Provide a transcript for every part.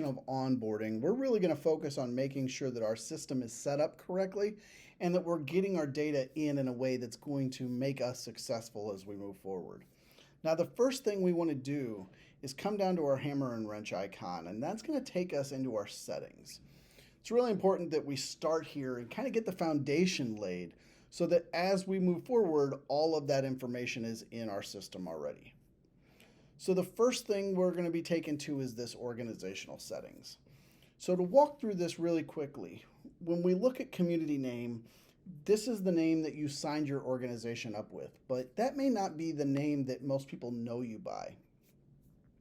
of onboarding, we're really going to focus on making sure that our system is set up correctly and that we're getting our data in a way that's going to make us successful as we move forward. Now, the first thing we want to do is come down to our hammer and wrench icon, and that's going to take us into our settings. It's really important that we start here and kind of get the foundation laid so that as we move forward, all of that information is in our system already. So the first thing we're going to be taken to is this organizational settings. So to walk through this really quickly, when we look at community name, this is the name that you signed your organization up with, but that may not be the name that most people know you by.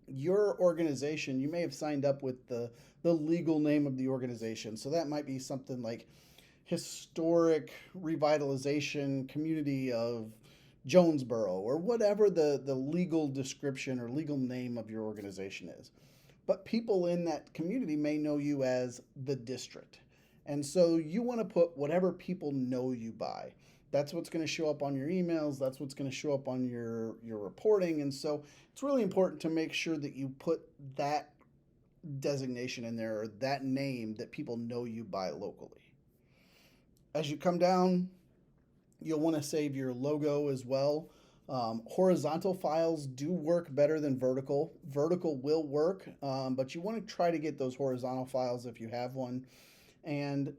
Your organization, you may have signed up with the legal name of the organization. So that might be something like Historic Revitalization Community of Jonesboro, or whatever the legal description or legal name of your organization is. But people in that community may know you as the district. And so you want to put whatever people know you by. That's what's going to show up on your emails. That's what's going to show up on your reporting. And so it's really important to make sure that you put that designation in there, or that name that people know you by locally. As you come down, you'll want to save your logo as well. Horizontal files do work better than vertical. Vertical will work, but you want to try to get those horizontal files if you have one. And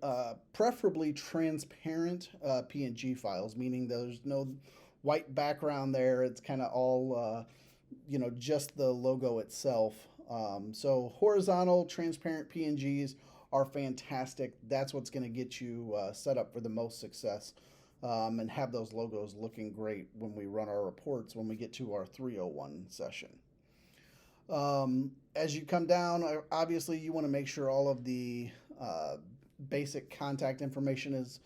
preferably transparent PNG files, meaning there's no white background there. It's kind of all, just the logo itself. So horizontal, transparent PNGs are fantastic. That's what's going to get you set up for the most success, and have those logos looking great when we run our reports when we get to our 301 session. As you come down, obviously you want to make sure all of the basic contact information is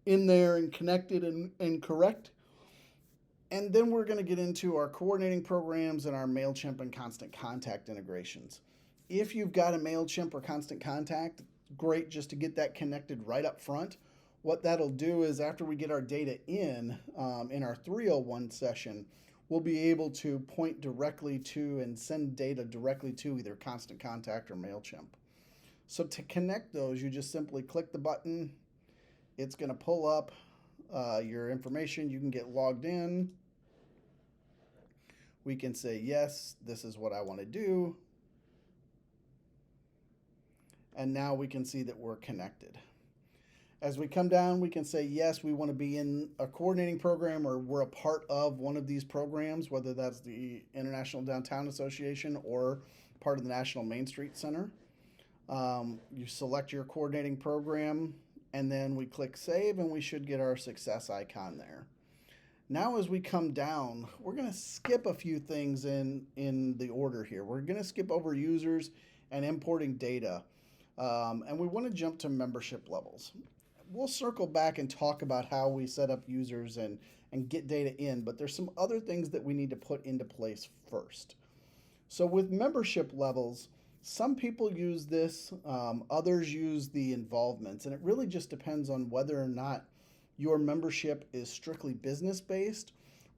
in there and connected and correct. And then we're going to get into our coordinating programs and our MailChimp and Constant Contact integrations. If you've got a MailChimp or Constant Contact, great, just to get that connected right up front. What that'll do is after we get our data in our 301 session, we'll be able to point directly to and send data directly to either Constant Contact or MailChimp. So to connect those, you just simply click the button. It's going to pull up your information. You can get logged in. We can say, yes, this is what I want to do. And now we can see that we're connected. As we come down, we can say, yes, we want to be in a coordinating program, or we're a part of one of these programs, whether that's the International Downtown Association or part of the National Main Street Center. You select your coordinating program, and then we click save, and we should get our success icon there. Now as we come down, we're going to skip a few things in the order here. We're going to skip over users and importing data, and we want to jump to membership levels. We'll circle back and talk about how we set up users and get data in, but there's some other things that we need to put into place first. So with membership levels, some people use this, others use the involvements, and it really just depends on whether or not your membership is strictly business-based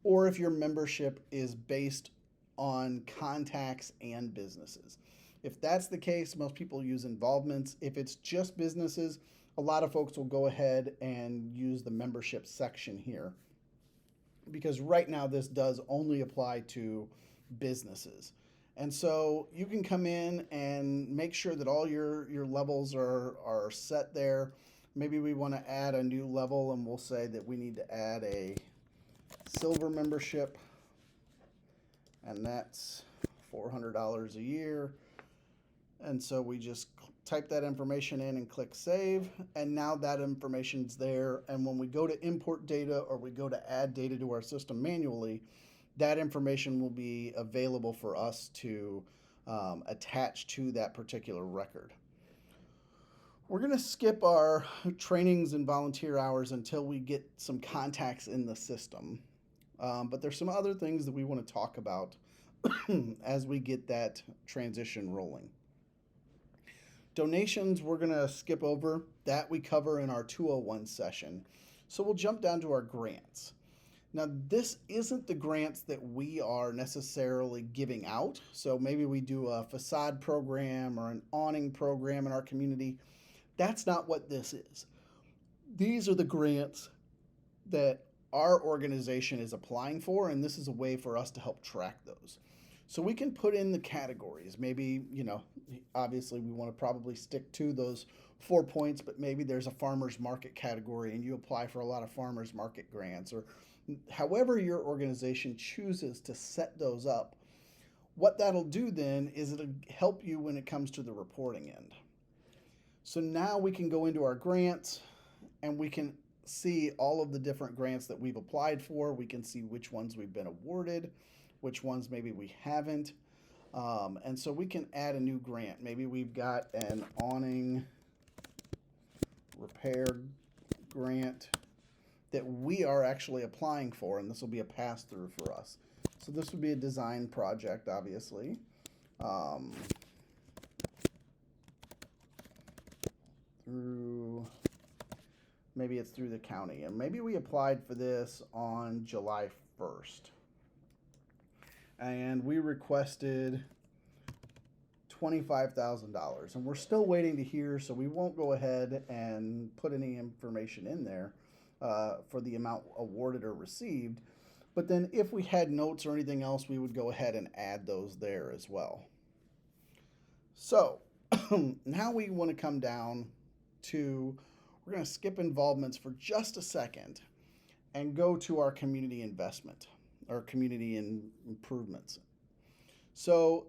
or if your membership is based on contacts and businesses. If that's the case, most people use involvements. If it's just businesses, a lot of folks will go ahead and use the membership section here, because right now this does only apply to businesses. And so you can come in and make sure that all your levels are set there. Maybe we want to add a new level, and we'll say that we need to add a silver membership, and that's $400 a year. And so we just type that information in and click save, and now that information's there. And when we go to import data or we go to add data to our system manually, that information will be available for us to attach to that particular record. We're going to skip our trainings and volunteer hours until we get some contacts in the system. But there's some other things that we want to talk about as we get that transition rolling. Donations, we're going to skip over. That we cover in our 201 session. So we'll jump down to our grants. Now, this isn't the grants that we are necessarily giving out. So maybe we do a facade program or an awning program in our community. That's not what this is. These are the grants that our organization is applying for, and this is a way for us to help track those. So we can put in the categories. Maybe, obviously we want to probably stick to those 4 points, but maybe there's a farmers market category and you apply for a lot of farmers market grants, or however your organization chooses to set those up. What that'll do then is it'll help you when it comes to the reporting end. So now we can go into our grants and we can see all of the different grants that we've applied for. We can see which ones we've been awarded, which ones maybe we haven't. And so we can add a new grant. Maybe we've got an awning repair grant that we are actually applying for, and this will be a pass-through for us. So this would be a design project, obviously. Maybe it's through the county, and maybe we applied for this on July 1st. And we requested $25,000, and we're still waiting to hear, so we won't go ahead and put any information in there for the amount awarded or received. But then if we had notes or anything else, we would go ahead and add those there as well. So now we want to come down to, we're going to skip involvements for just a second and go to our community investment, or community improvements. So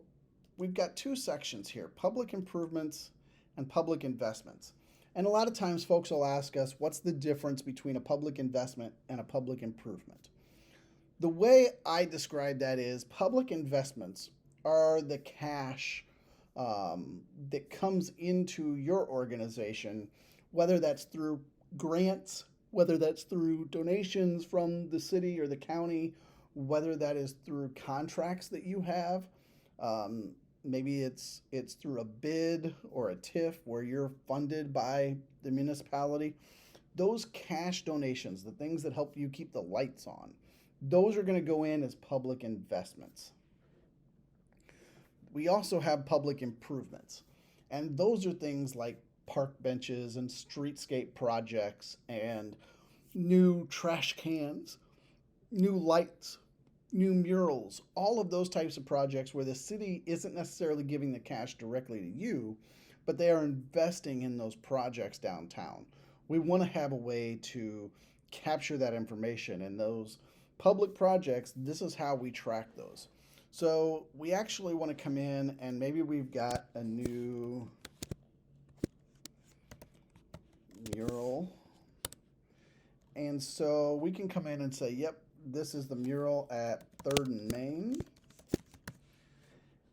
we've got two sections here, public improvements and public investments. And a lot of times folks will ask us, what's the difference between a public investment and a public improvement? The way I describe that is public investments are the cash that comes into your organization, whether that's through grants, whether that's through donations from the city or the county, whether that is through contracts that you have. Maybe it's through a bid or a TIF where you're funded by the municipality. Those cash donations, the things that help you keep the lights on, those are going to go in as public investments. We also have public improvements, and those are things like park benches and streetscape projects and new trash cans, new lights, new murals, all of those types of projects where the city isn't necessarily giving the cash directly to you, but they are investing in those projects downtown. We want to have a way to capture that information, and those public projects, this is how we track those. So we actually want to come in, and maybe we've got a new mural. And so we can come in and say, yep, this is the mural at 3rd and Main.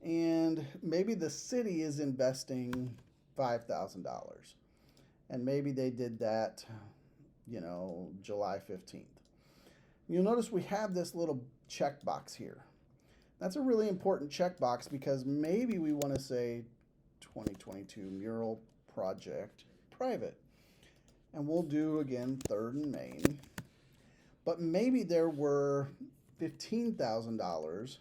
And maybe the city is investing $5,000. And maybe they did that, July 15th. You'll notice we have this little checkbox here. That's a really important checkbox because maybe we want to say 2022 mural project private. And we'll do, again, 3rd and Main. But maybe there were $15,000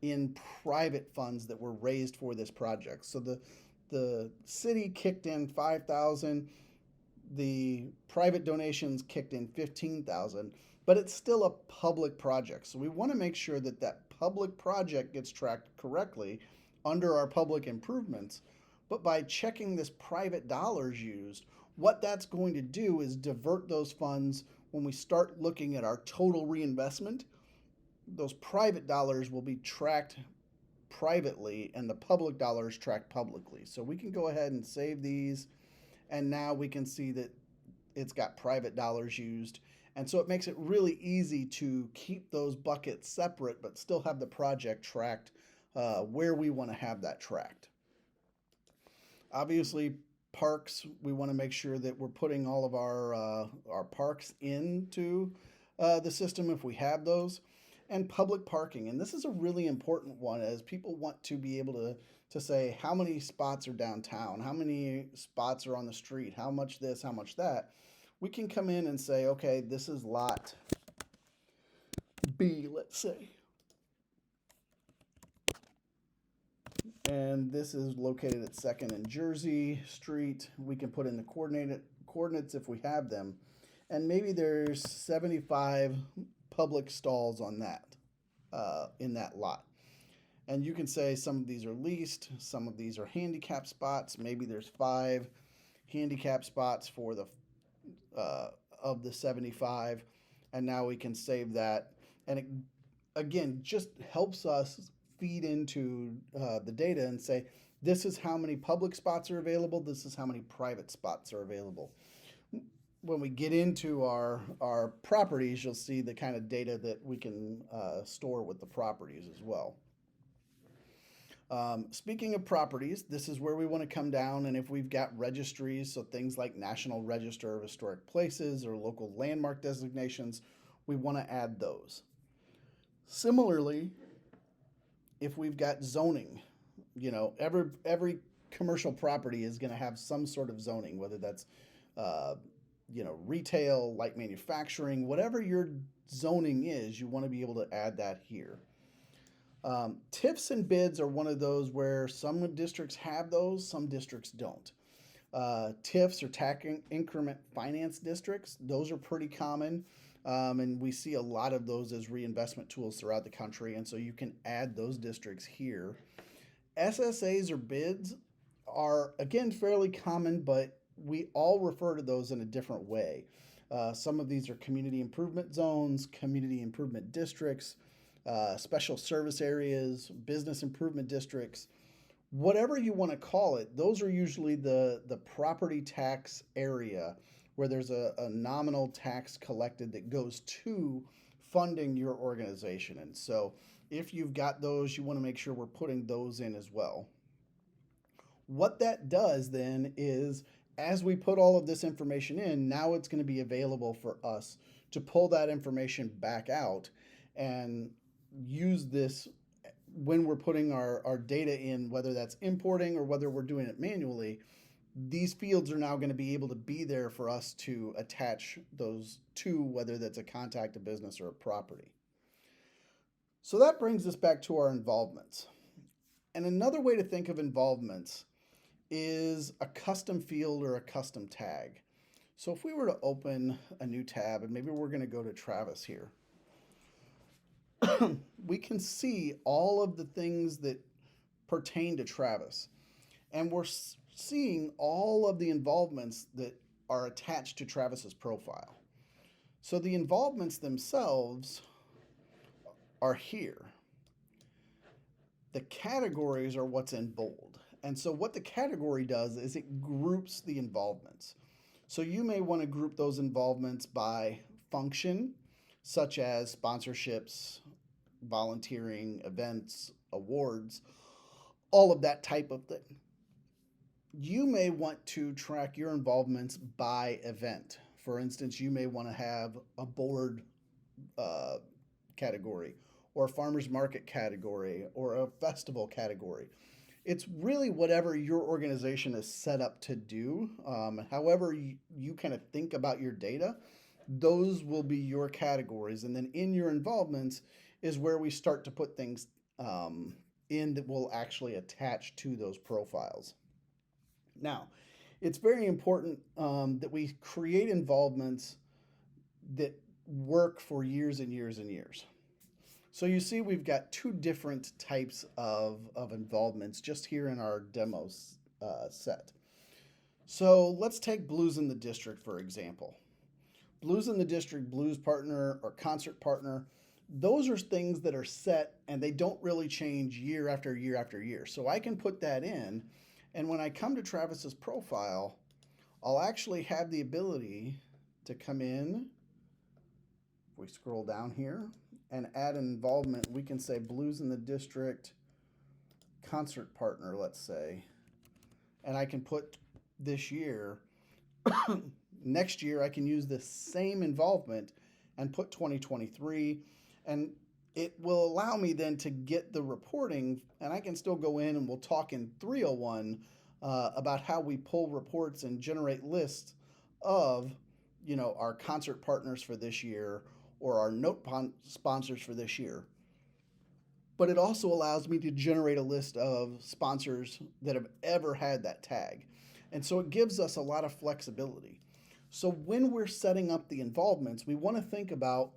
in private funds that were raised for this project. So the city kicked in $5,000, the private donations kicked in $15,000, but it's still a public project. So we want to make sure that that public project gets tracked correctly under our public improvements. But by checking this private dollars used, what that's going to do is divert those funds. When we start looking at our total reinvestment, those private dollars will be tracked privately and the public dollars tracked publicly. So we can go ahead and save these, and now we can see that it's got private dollars used. And so it makes it really easy to keep those buckets separate but still have the project tracked where we want to have that tracked. Obviously, parks, we want to make sure that we're putting all of our parks into the system if we have those. And public parking, and this is a really important one, as people want to be able to say how many spots are downtown, how many spots are on the street, how much this, how much that. We can come in and say, okay, this is lot B, let's say. And this is located at 2nd and Jersey Street. We can put in the coordinates if we have them. And maybe there's 75 public stalls on that, in that lot. And you can say some of these are leased, some of these are handicap spots. Maybe there's 5 handicap spots for the of the 75. And now we can save that. And it, again, just helps us feed into the data and say, this is how many public spots are available, this is how many private spots are available. When we get into our properties, you'll see the kind of data that we can store with the properties as well. Speaking of properties, this is where we want to come down, and if we've got registries, so things like National Register of Historic Places or local landmark designations, we want to add those. Similarly, if we've got zoning, you know, every commercial property is going to have some sort of zoning, whether that's you know, retail, light manufacturing, whatever your zoning is, you want to be able to add that here. TIFs and bids are one of those where some districts have those, some districts don't. TIFs or tax increment finance districts, those are pretty common. And we see a lot of those as reinvestment tools throughout the country, and so you can add those districts here. SSAs or bids are, again, fairly common, but we all refer to those in a different way. Some of these are community improvement zones, community improvement districts, special service areas, business improvement districts. Whatever you want to call it, those are usually the property tax area where there's a nominal tax collected that goes to funding your organization. And so if you've got those, you want to make sure we're putting those in as well. What that does then is, as we put all of this information in, now it's going to be available for us to pull that information back out and use this when we're putting our data in, whether that's importing or whether we're doing it manually. These fields are now going to be able to be there for us to attach those to, whether that's a contact, a business, or a property. So that brings us back to our involvements. And another way to think of involvements is a custom field or a custom tag. So if we were to open a new tab, and maybe we're going to go to Travis here, we can see all of the things that pertain to Travis. And we're seeing all of the involvements that are attached to Travis's profile. So the involvements themselves are here. The categories are what's in bold. And so what the category does is it groups the involvements. So you may want to group those involvements by function, such as sponsorships, volunteering, events, awards, all of that type of thing. You may want to track your involvements by event. For instance, you may want to have a board category, or a farmer's market category, or a festival category. It's really whatever your organization is set up to do. However you kind of think about your data, those will be your categories. And then in your involvements is where we start to put things in that will actually attach to those profiles. Now, it's very important that we create involvements that work for years and years and years. So you see we've got 2 different types of involvements just here in our demos set. So let's take Blues in the District, for example. Blues in the District, Blues Partner, or Concert Partner, those are things that are set and they don't really change year after year after year. So I can put that in, and when I come to Travis's profile, I'll actually have the ability to come in. If we scroll down here and add an involvement, we can say Blues in the District Concert Partner, let's say, and I can put this year. Next year I can use the same involvement and put 2023, and it will allow me then to get the reporting, and I can still go in and we'll talk in 301 about how we pull reports and generate lists of, you know, our concert partners for this year, or our note sponsors for this year. But it also allows me to generate a list of sponsors that have ever had that tag. And so it gives us a lot of flexibility. So when we're setting up the involvements, we want to think about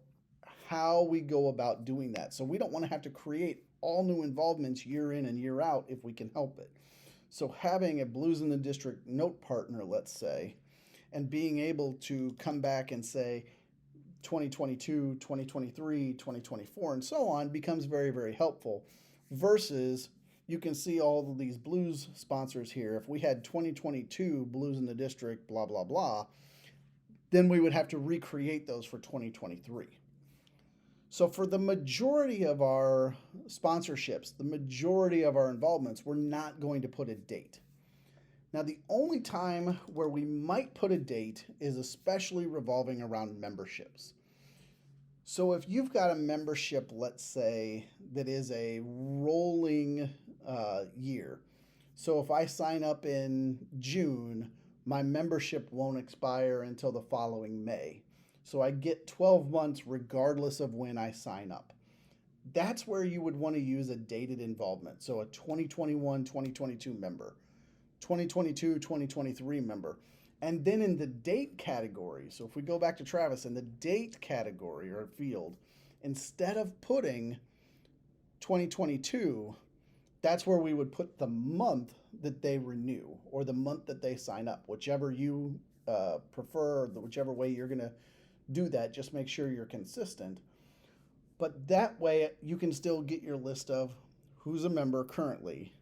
how we go about doing that. So we don't want to have to create all new involvements year in and year out if we can help it. So having a Blues in the District note partner, let's say, and being able to come back and say 2022, 2023, 2024, and so on becomes very, very helpful versus you can see all of these Blues sponsors here. If we had 2022 Blues in the District, blah, blah, blah, then we would have to recreate those for 2023. So for the majority of our sponsorships, the majority of our involvements, we're not going to put a date. Now, the only time where we might put a date is especially revolving around memberships. So if you've got a membership, let's say, that is a rolling year. So if I sign up in June, my membership won't expire until the following May. So I get 12 months regardless of when I sign up. That's where you would want to use a dated involvement. So a 2021, 2022 member, 2022, 2023 member. And then in the date category, so if we go back to Travis, in the date category or field, instead of putting 2022, that's where we would put the month that they renew or the month that they sign up, whichever you prefer, whichever way you're going to do that. Just make sure you're consistent. But that way you can still get your list of who's a member currently,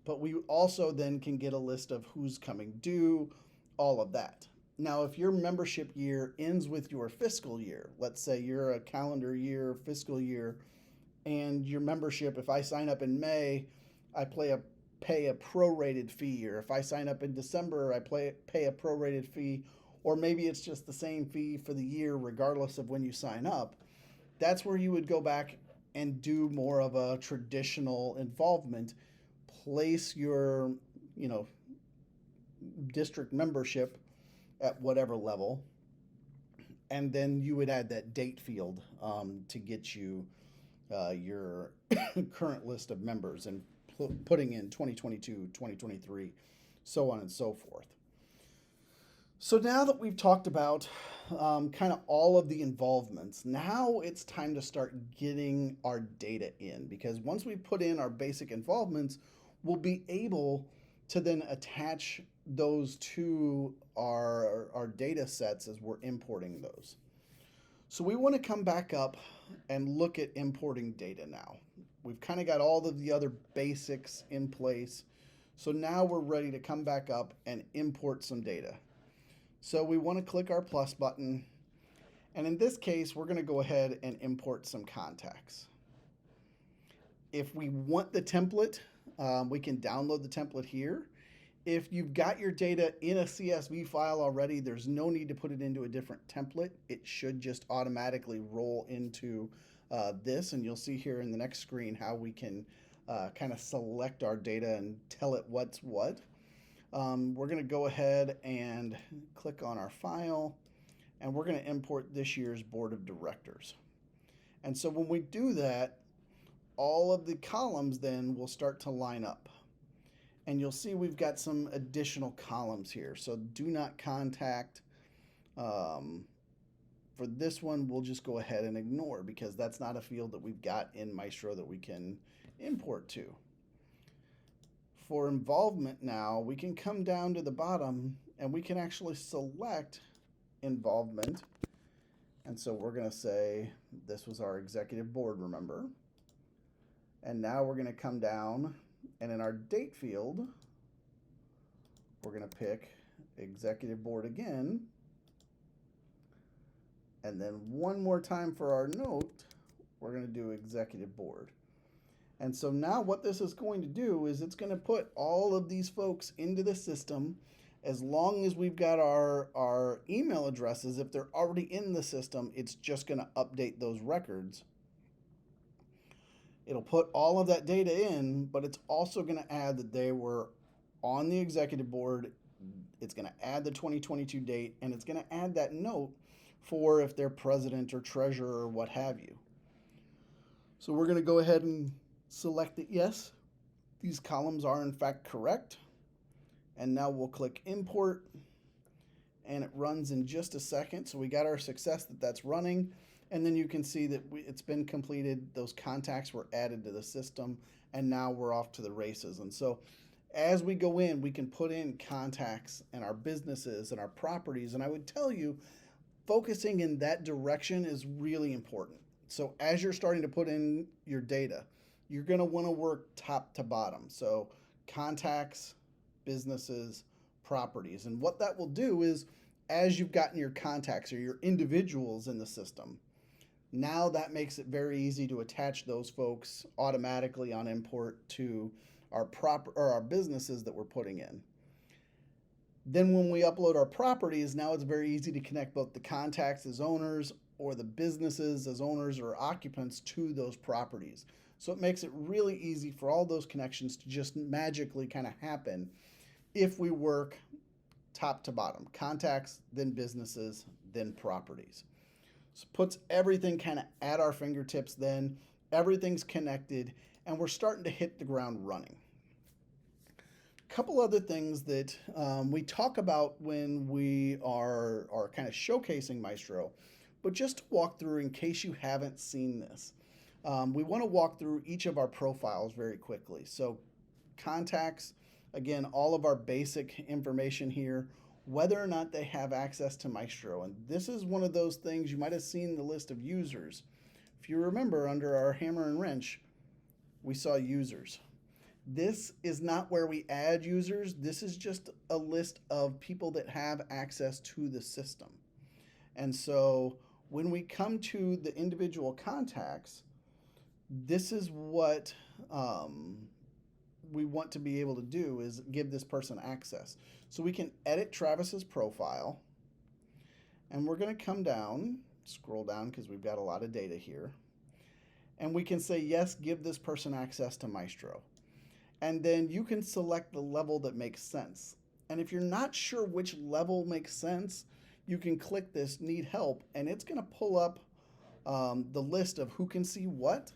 but we also then can get a list of who's coming due, all of that. Now, if your membership year ends with your fiscal year, let's say you're a calendar year, fiscal year, and your membership, if I sign up in May, I pay a prorated fee, or if I sign up in December, I pay a prorated fee, or maybe it's just the same fee for the year regardless of when you sign up. That's where you would go back and do more of a traditional involvement, place your, district membership at whatever level, and then you would add that date field to get you your current list of members and putting in 2022, 2023, so on and so forth. So now that we've talked about kind of all of the involvements, now it's time to start getting our data in, because once we put in our basic involvements, we'll be able to then attach those to our data sets as we're importing those. So we want to come back up and look at importing data now. We've kind of got all of the other basics in place. So now we're ready to come back up and import some data. So we want to click our plus button. And in this case, we're going to go ahead and import some contacts. If we want the template, we can download the template here. If you've got your data in a CSV file already, there's no need to put it into a different template. It should just automatically roll into this, and you'll see here in the next screen how we can kind of select our data and tell it what's what. We're going to go ahead and click on our file, and we're going to import this year's board of directors. And so when we do that, all of the columns then will start to line up. And you'll see we've got some additional columns here. So do not contact. For this one, we'll just go ahead and ignore, because that's not a field that we've got in Maestro that we can import to. For involvement now, we can come down to the bottom and we can actually select involvement. And so we're going to say this was our executive board, remember? And now we're going to come down, and in our date field, we're going to pick executive board again. And then one more time for our note, we're going to do executive board. And so now what this is going to do is it's going to put all of these folks into the system. As long as we've got our email addresses, if they're already in the system, it's just going to update those records. It'll put all of that data in, but it's also going to add that they were on the executive board. It's going to add the 2022 date, and it's going to add that note for if they're president or treasurer or what have you. So we're going to go ahead and select that yes, these columns are in fact correct. And now we'll click import, and it runs in just a second. So we got our success that that's running. And then you can see that it's been completed. Those contacts were added to the system, and now we're off to the races. And so as we go in, we can put in contacts and our businesses and our properties. And I would tell you, focusing in that direction is really important. So as you're starting to put in your data, you're going to want to work top to bottom. So contacts, businesses, properties. And what that will do is, as you've gotten your contacts or your individuals in the system, now that makes it very easy to attach those folks automatically on import to our businesses that we're putting in. Then when we upload our properties, now it's very easy to connect both the contacts as owners or the businesses as owners or occupants to those properties. So it makes it really easy for all those connections to just magically kind of happen if we work top to bottom. Contacts, then businesses, then properties. So puts everything kind of at our fingertips then. Everything's connected, and we're starting to hit the ground running. A couple other things that we talk about when we are kind of showcasing Maestro, but just to walk through in case you haven't seen this. We want to walk through each of our profiles very quickly. So contacts, again, all of our basic information here, whether or not they have access to Maestro. And this is one of those things you might have seen the list of users. If you remember, under our hammer and wrench, we saw users. This is not where we add users. This is just a list of people that have access to the system. And so when we come to the individual contacts, this is what we want to be able to do, is give this person access. So we can edit Travis's profile, and we're going to come down, scroll down because we've got a lot of data here, and we can say, yes, give this person access to Maestro. And then you can select the level that makes sense. And if you're not sure which level makes sense, you can click this need help, and it's going to pull up the list of who can see what.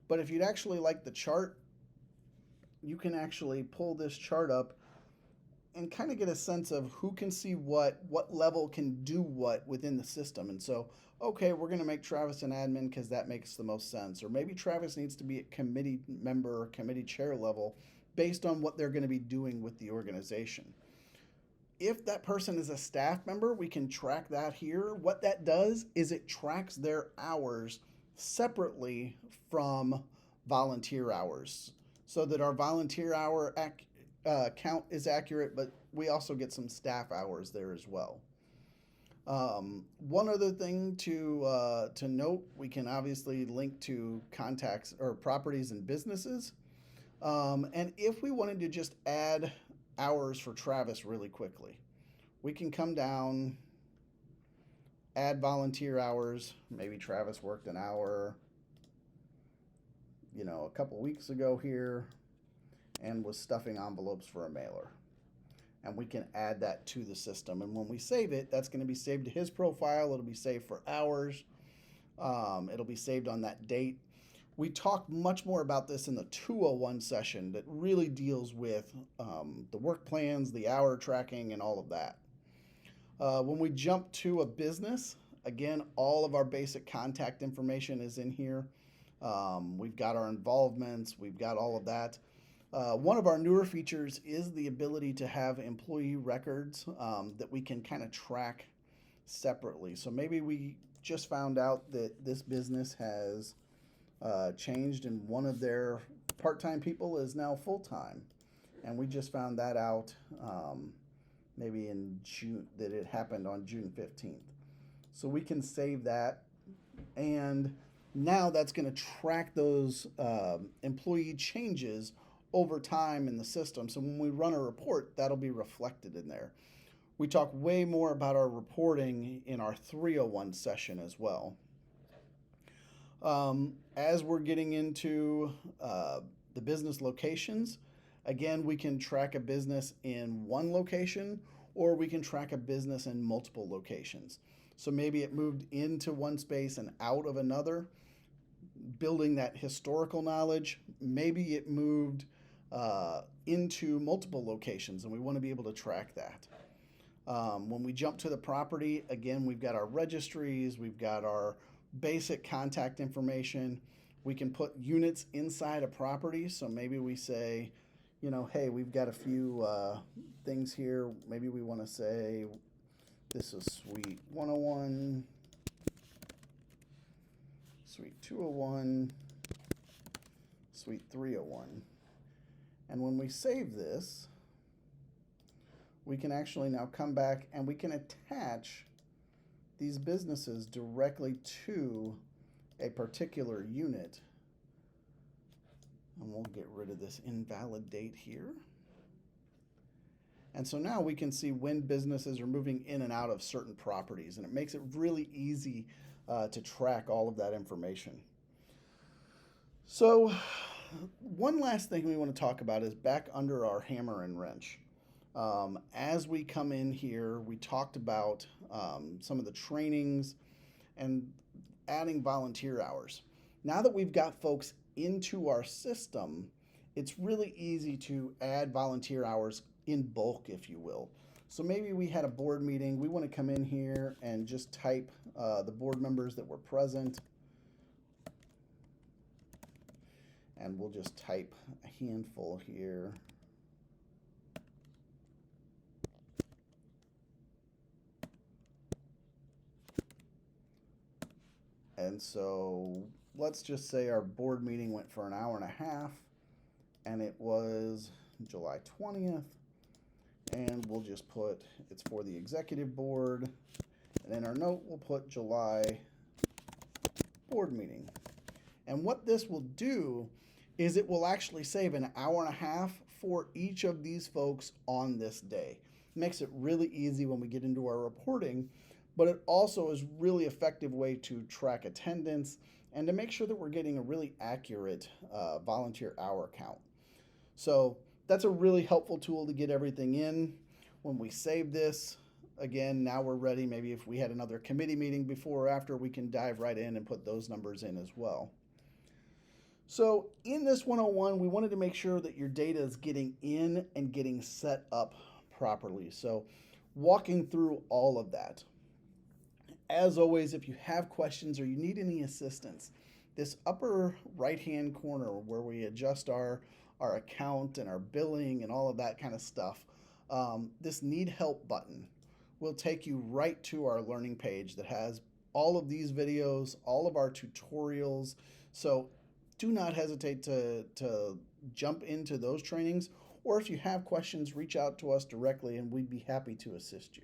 But if you'd actually like the chart, you can actually pull this chart up and kind of get a sense of who can see what level can do what within the system. And so, okay, we're going to make Travis an admin because that makes the most sense. Or maybe Travis needs to be at committee member or committee chair level based on what they're going to be doing with the organization. If that person is a staff member, we can track that here. What that does is it tracks their hours separately from volunteer hours, so that our volunteer hour count is accurate, but we also get some staff hours there as well. One other thing to note, we can obviously link to contacts or properties and businesses. And if we wanted to just add hours for Travis really quickly, we can come down, add volunteer hours. Maybe Travis worked an hour, a couple weeks ago here and was stuffing envelopes for a mailer. And we can add that to the system. And when we save it, that's going to be saved to his profile. It'll be saved for hours. It'll be saved on that date. We talked much more about this in the 201 session that really deals with the work plans, the hour tracking, and all of that. When we jump to a business, again, all of our basic contact information is in here. We've got our involvements. We've got all of that. One of our newer features is the ability to have employee records that we can kind of track separately. So maybe we just found out that this business has changed and one of their part-time people is now full-time. And we just found that out maybe in June, that it happened on June 15th. So we can save that, and now that's going to track those employee changes over time in the system. So when we run a report, that'll be reflected in there. We talk way more about our reporting in our 301 session as well. As we're getting into the business locations, again, we can track a business in one location, or we can track a business in multiple locations. So maybe it moved into one space and out of another, building that historical knowledge. Maybe it moved into multiple locations, and we want to be able to track that. When we jump to the property, again, we've got our registries, we've got our basic contact information. We can put units inside a property. So maybe we say, hey, we've got a few things here. Maybe we want to say this is Suite 101, Suite 201, Suite 301. And when we save this, we can actually now come back and we can attach these businesses directly to a particular unit. And we'll get rid of this invalid date here. And so now we can see when businesses are moving in and out of certain properties, and it makes it really easy to track all of that information. So one last thing we want to talk about is back under our hammer and wrench. As we come in here, we talked about some of the trainings and adding volunteer hours. Now that we've got folks into our system, it's really easy to add volunteer hours in bulk, if you will. So maybe we had a board meeting. We want to come in here and just type the board members that were present. And we'll just type a handful here. And so let's just say our board meeting went for an hour and a half, and it was July 20th. And we'll just put it's for the executive board. And in our note, we'll put July board meeting. And what this will do is it will actually save an hour and a half for each of these folks on this day. It makes it really easy when we get into our reporting, but it also is a really effective way to track attendance and to make sure that we're getting a really accurate volunteer hour count. So that's a really helpful tool to get everything in. When we save this, again, now we're ready. Maybe if we had another committee meeting before or after, we can dive right in and put those numbers in as well. So in this 101, we wanted to make sure that your data is getting in and getting set up properly. So walking through all of that. As always, if you have questions or you need any assistance, this upper right-hand corner where we adjust our account and our billing and all of that kind of stuff, this need help button will take you right to our learning page that has all of these videos, all of our tutorials. So do not hesitate to jump into those trainings, or if you have questions, reach out to us directly and we'd be happy to assist you.